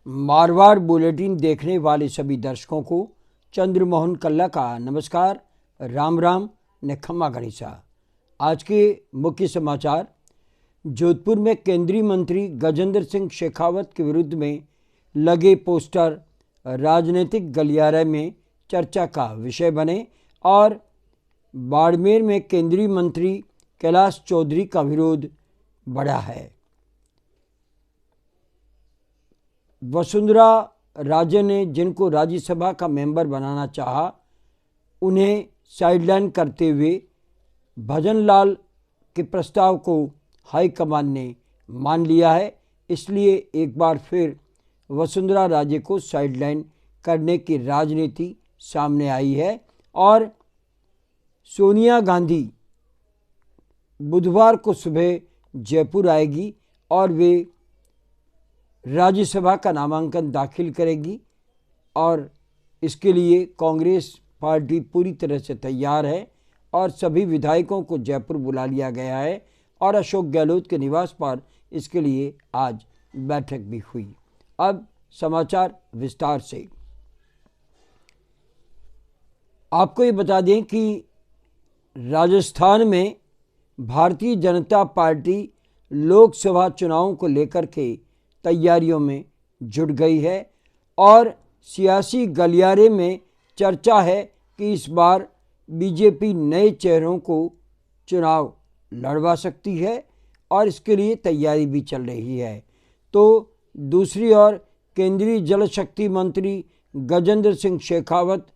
Marwar bulletin देखने वाले सभी दर्शकों को चंद्रमोहन कल्ला का नमस्कार, राम राम ने खम्मा गणिसा। आज के मुख्य समाचार। जोधपुर में केंद्रीय मंत्री गजेंद्र सिंह शेखावत के विरुद्ध में लगे पोस्टर राजनीतिक गलियारे में चर्चा का विषय बने और बाड़मेर में केंद्रीय मंत्री कैलाश चौधरी का विरोध बढ़ा है। वसुंधरा राजे ने जिनको राज्यसभा का मेंबर बनाना चाहा, उन्हें साइडलाइन करते हुए भजनलाल के प्रस्ताव को हाईकमान ने मान लिया है। इसलिए एक बार फिर वसुंधरा राजे को साइडलाइन करने की राजनीति सामने आई है और सोनिया गांधी बुधवार को सुबह जयपुर आएगी और वे राज्यसभा का नामांकन दाखिल करेगी और इसके लिए कांग्रेस पार्टी पूरी तरह से तैयार है और सभी विधायकों को जयपुर बुला लिया गया है और अशोक गहलोत के निवास पर इसके लिए आज बैठक भी हुई। अब समाचार विस्तार से। आपको ये बता दें कि राजस्थान में भारतीय जनता पार्टी लोकसभा चुनावों को लेकर के तैयारियों में जुट गई है और सियासी गलियारे में चर्चा है कि इस बार बीजेपी नए चेहरों को चुनाव लड़वा सकती है और इसके लिए तैयारी भी चल रही है। तो दूसरी ओर केंद्रीय जल शक्ति मंत्री गजेंद्र सिंह शेखावत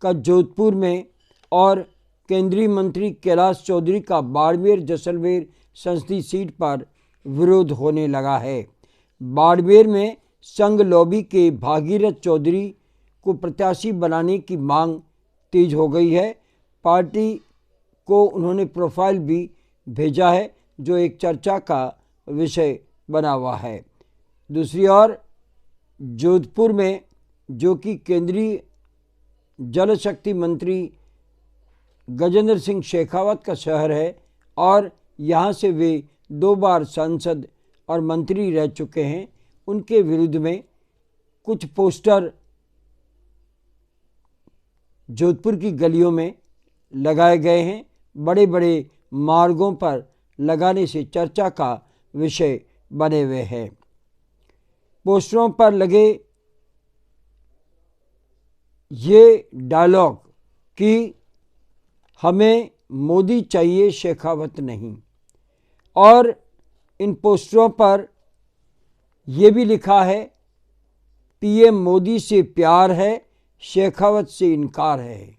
का जोधपुर में और केंद्रीय मंत्री कैलाश चौधरी का बाड़मेर जैसलमेर संसदीय सीट पर विरोध होने लगा है। बाड़मेर में संघ लॉबी के भागीरथ चौधरी को प्रत्याशी बनाने की मांग तेज हो गई है। पार्टी को उन्होंने प्रोफाइल भी भेजा है जो एक चर्चा का विषय बना हुआ है। दूसरी ओर जोधपुर में, जो कि केंद्रीय जल शक्ति मंत्री गजेंद्र सिंह शेखावत का शहर है और यहाँ से वे 2 बार सांसद और मंत्री रह चुके हैं, उनके विरुद्ध में कुछ पोस्टर जोधपुर की गलियों में लगाए गए हैं। बड़े बड़े मार्गों पर लगाने से चर्चा का विषय बने हुए हैं। पोस्टरों पर लगे ये डायलॉग कि हमें मोदी चाहिए, शेखावत नहीं, और इन पोस्टरों पर यह भी लिखा है पीएम मोदी से प्यार है, शेखावत से इनकार है।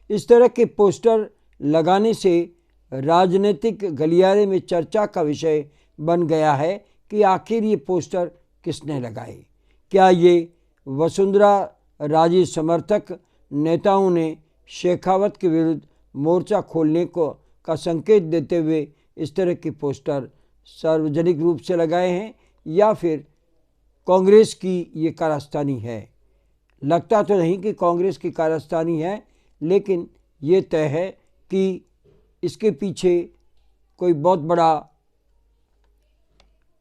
इस तरह के पोस्टर लगाने से राजनीतिक गलियारे में चर्चा का विषय बन गया है कि आखिर ये पोस्टर किसने लगाए। क्या ये वसुंधरा राजे समर्थक नेताओं ने शेखावत के विरुद्ध मोर्चा खोलने का संकेत देते हुए इस तरह के पोस्टर सार्वजनिक रूप से लगाए हैं या फिर कांग्रेस की ये कारस्तानी है? लगता तो नहीं कि कांग्रेस की कारस्तानी है, लेकिन ये तय है कि इसके पीछे कोई बहुत बड़ा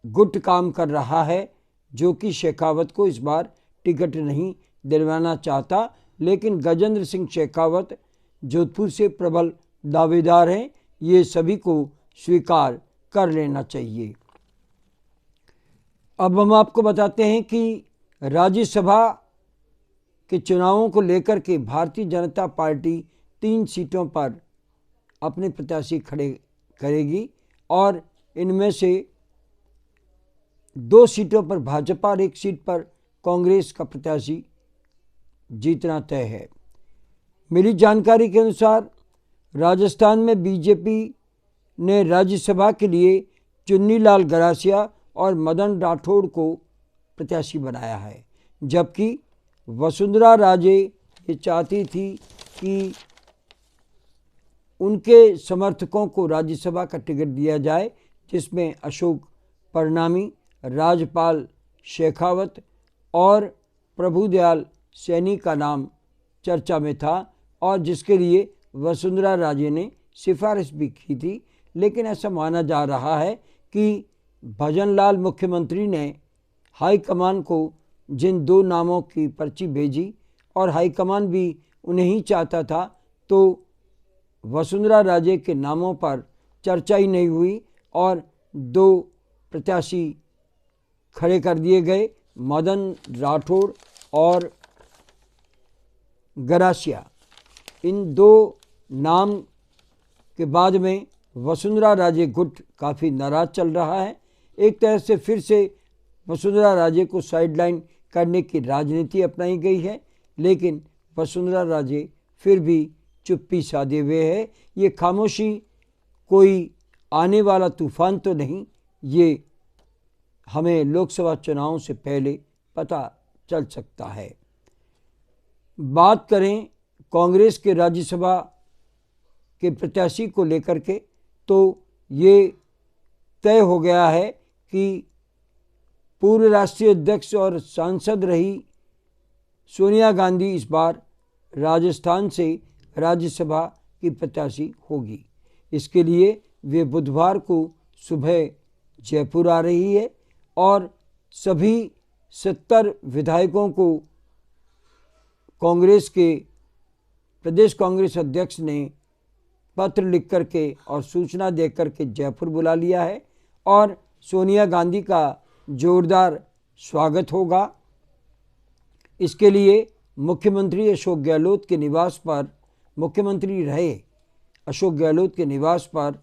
गुट काम कर रहा है जो कि शेखावत को इस बार टिकट नहीं दिलवाना चाहता। लेकिन गजेंद्र सिंह शेखावत जोधपुर से प्रबल दावेदार हैं, ये सभी को स्वीकार कर लेना चाहिए। अब हम आपको बताते हैं कि राज्यसभा के चुनावों को लेकर के भारतीय जनता पार्टी 3 सीटों पर अपने प्रत्याशी खड़े करेगी और इनमें से 2 सीटों पर भाजपा और 1 सीट पर कांग्रेस का प्रत्याशी जीतना तय है। मिली जानकारी के अनुसार राजस्थान में बीजेपी ने राज्यसभा के लिए चुन्नीलाल गरासिया और मदन राठौड़ को प्रत्याशी बनाया है, जबकि वसुंधरा राजे ये चाहती थी कि उनके समर्थकों को राज्यसभा का टिकट दिया जाए, जिसमें अशोक परनामी, राजपाल शेखावत और प्रभुदयाल सैनी का नाम चर्चा में था और जिसके लिए वसुंधरा राजे ने सिफारिश भी की थी। लेकिन ऐसा माना जा रहा है कि भजनलाल मुख्यमंत्री ने हाईकमान को जिन दो नामों की पर्ची भेजी और हाईकमान भी उन्हें ही चाहता था, तो वसुंधरा राजे के नामों पर चर्चा ही नहीं हुई और दो प्रत्याशी खड़े कर दिए गए, मदन राठौड़ और गरासिया। इन दो नाम के बाद में वसुंधरा राजे गुट काफ़ी नाराज चल रहा है। एक तरह से फिर से वसुंधरा राजे को साइडलाइन करने की राजनीति अपनाई गई है, लेकिन वसुंधरा राजे फिर भी चुप्पी साधे हुए है। ये खामोशी कोई आने वाला तूफान तो नहीं, ये हमें लोकसभा चुनावों से पहले पता चल सकता है। बात करें कांग्रेस के राज्यसभा के प्रत्याशी को लेकर के, तो ये तय हो गया है कि पूर्व राष्ट्रीय अध्यक्ष और सांसद रही सोनिया गांधी इस बार राजस्थान से राज्यसभा की प्रत्याशी होगी। इसके लिए वे बुधवार को सुबह जयपुर आ रही है और सभी 70 विधायकों को कांग्रेस के प्रदेश कांग्रेस अध्यक्ष ने पत्र लिख करके और सूचना दे करके जयपुर बुला लिया है और सोनिया गांधी का जोरदार स्वागत होगा। इसके लिए मुख्यमंत्री अशोक गहलोत के निवास पर, मुख्यमंत्री रहे अशोक गहलोत के निवास पर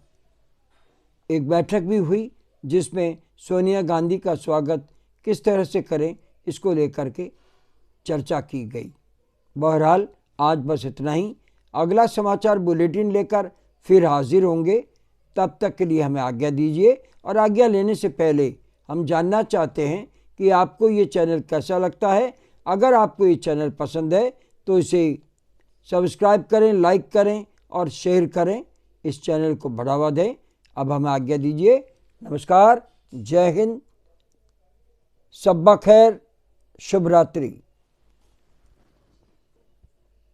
एक बैठक भी हुई, जिसमें सोनिया गांधी का स्वागत किस तरह से करें इसको लेकर के चर्चा की गई। बहरहाल आज बस इतना ही। अगला समाचार बुलेटिन लेकर फिर हाजिर होंगे। तब तक के लिए हमें आज्ञा दीजिए। और आज्ञा लेने से पहले हम जानना चाहते हैं कि आपको ये चैनल कैसा लगता है। अगर आपको ये चैनल पसंद है तो इसे सब्सक्राइब करें, लाइक करें और शेयर करें। इस चैनल को बढ़ावा दें। अब हमें आज्ञा दीजिए। नमस्कार, जय हिंद, शब्बा खैर, शुभ रात्रि।